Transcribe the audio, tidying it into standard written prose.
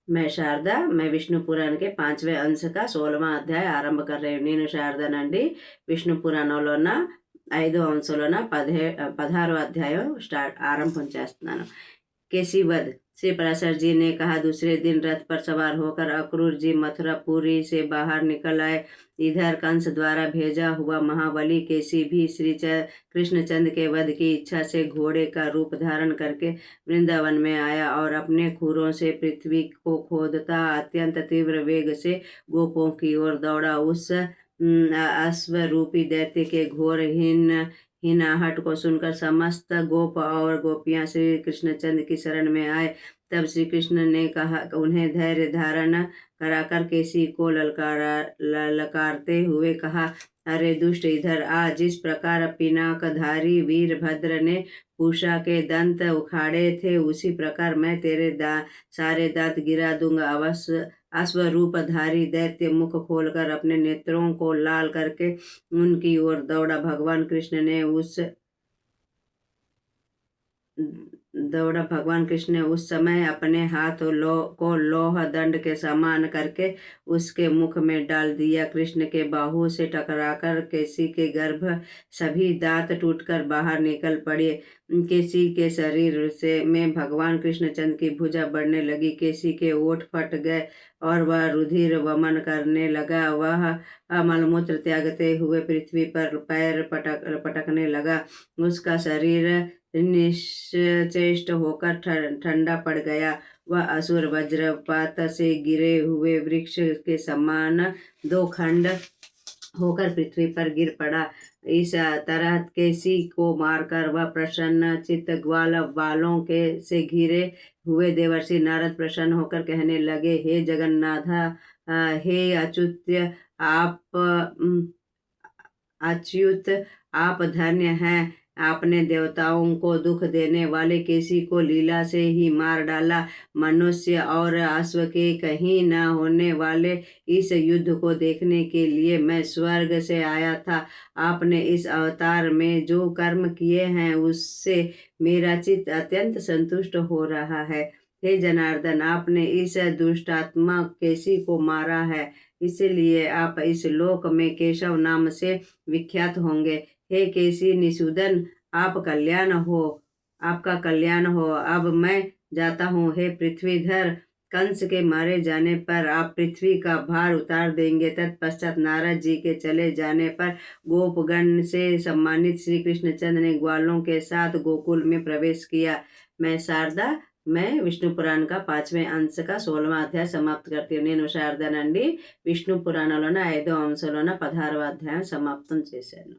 मैं शारदा, मैं विष्णु पुराण के 5वें अंश का 16वां అధ్యాయ ఆరంభ कर रही हूँ. నేను శారదానండి. విష్ణు పురాణంలోన 5వ అంశంలోన 16వ అధ్యాయం ఆరంభం చేస్తున్నాను. केसीवध श्री पराशर जी ने कहा, दूसरे दिन रथ पर सवार होकर अक्रूर जी मथुरापुरी से बाहर निकल आए. इधर कंस द्वारा भेजा हुआ महाबली केसी भी श्री कृष्णचंद के वध की इच्छा से घोड़े का रूप धारण करके वृंदावन में आया और अपने खुरों से पृथ्वी को खोदता अत्यंत तीव्र वेग से गोपों की ओर दौड़ा. उस अश्वरूपी दैत्य के घोर हिनाहट को सुनकर समस्त गोप और गोपियां श्री कृष्णचंद की शरण में आए. तब श्री कृष्ण ने कहा, उन्हें धैर्य धारण कराकर केसी को ललकारते हुए कहा, अरे दुष्ट, इधर आ. जिस प्रकार पिनाकधारी वीरभद्र ने पूषा के दंत उखाड़े थे, उसी प्रकार मैं तेरे सारे दांत गिरा दूंगा. अश्वरूपधारी दैत्य मुख खोलकर अपने नेत्रों को लाल करके उनकी ओर दौड़ा. भगवान कृष्ण ने उस समय अपने हाथ को लोह दंड के समान करके उसके मुख में डाल दिया. कृष्ण के बाहु से टकराकर केसी के गर्भ सभी दांत टूटकर बाहर निकल पड़े. केसी के शरीर में भगवान कृष्णचंद की भुजा बढ़ने लगी. केसी के ओठ फट गए और वह रुधिर वमन करने लगा. वह मलमूत्र त्यागते हुए पृथ्वी पर पैर पटकने लगा. उसका शरीर निश्चेष्ट होकर ठंडा पड़ गया. वह असुर वज्रपात से गिरे हुए वृक्ष के समान दो खंड होकर पृथ्वी पर गिर पड़ा. इस तरह केसी को मारकर वह प्रसन्न चित्त ग्वाल बालों के से घिरे हुए देवर्षि नारद प्रसन्न होकर कहने लगे, हे जगन्नाथ, हे अच्युत, आप धन्य हैं. आपने देवताओं को दुख देने वाले केसी को लीला से ही मार डाला. मनुष्य और अश्व के कहीं न होने वाले इस युद्ध को देखने के लिए मैं स्वर्ग से आया था. आपने इस अवतार में जो कर्म किए हैं उससे मेरा चित्त अत्यंत संतुष्ट हो रहा है. हे जनार्दन, आपने इस दुष्टात्मा केसी को मारा है, इसलिए आप इस लोक में केशव नाम से विख्यात होंगे. हे केसी निषूदन, आपका कल्याण हो. अब मैं जाता हूँ. हे पृथ्वीधर, कंस के मारे जाने पर आप पृथ्वी का भार उतार देंगे. तत्पश्चात नारद जी के चले जाने पर गोपगण से सम्मानित श्री कृष्णचंद ने ग्वालों के साथ गोकुल में प्रवेश किया. मैं शारदा, मैं విష్ణు పురాణ का 5वें अंश का 16वां అధ్యాయం సమాప్తి करती हूँ. నేను శారదానండి. విష్ణు పురాణంలోన 5వ అంశంలోన 16వ అధ్యాయం సమాప్తం చేశాను.